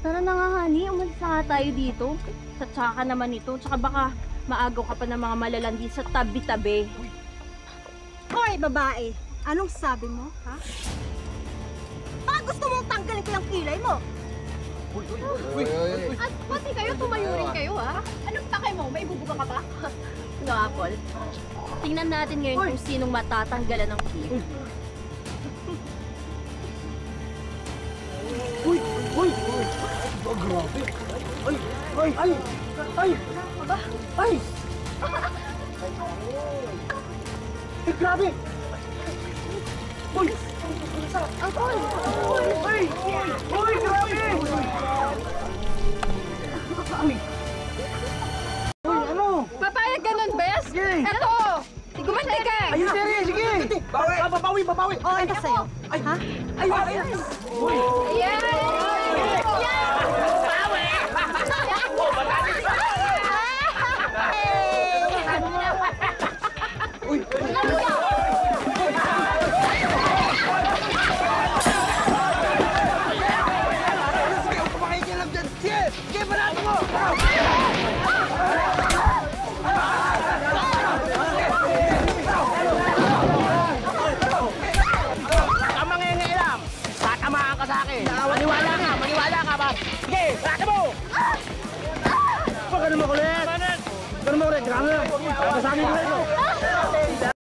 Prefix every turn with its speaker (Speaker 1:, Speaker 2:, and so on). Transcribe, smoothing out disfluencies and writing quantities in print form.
Speaker 1: Tara na nga, honey. Umalis na nga tayo dito. Tsaka naman ito. Tsaka baka maagaw ka pa ng mga malalandi sa tabi-tabi.
Speaker 2: Hoy, babae! Anong sabi mo, ha? Baka gusto mong tanggalin ko yung kilay mo?
Speaker 1: At pati kayo, tumayo rin kayo, ha? Anong takay mo? May ibubuga ka ba? No, Apple. Tingnan natin ngayon kung sinong matatanggalan ng kilay.
Speaker 3: Uy! Uy! Oh, grabe! Ay! Ay! Ay! Ay!
Speaker 1: Aba?
Speaker 3: Ay! Ay, grabe! Uy!
Speaker 1: Apple!
Speaker 3: Uy! Uy, grabe! Uy! Uy, ano?
Speaker 1: Papayag ka nun, Bes?
Speaker 3: Sige!
Speaker 1: Eto! Gumanti ka!
Speaker 3: Ayun, sige! Bawi! Babawi! Babawi!
Speaker 2: Oh, ito sa'yo.
Speaker 3: Ay!
Speaker 2: Ha?
Speaker 3: Ay! Ay! Uy!
Speaker 1: Ayan!
Speaker 3: Uy! Sige, kumain ka lang dyan! Sige! Sige, banato mo! Kamangingailam! Tatamaan ka sa akin! Maniwala ka! Maniwala ka ba? Sige! Banato mo! Huwag ka naman kulit! Huwag ka naman kulit! Grabe! Kasabi ko ito!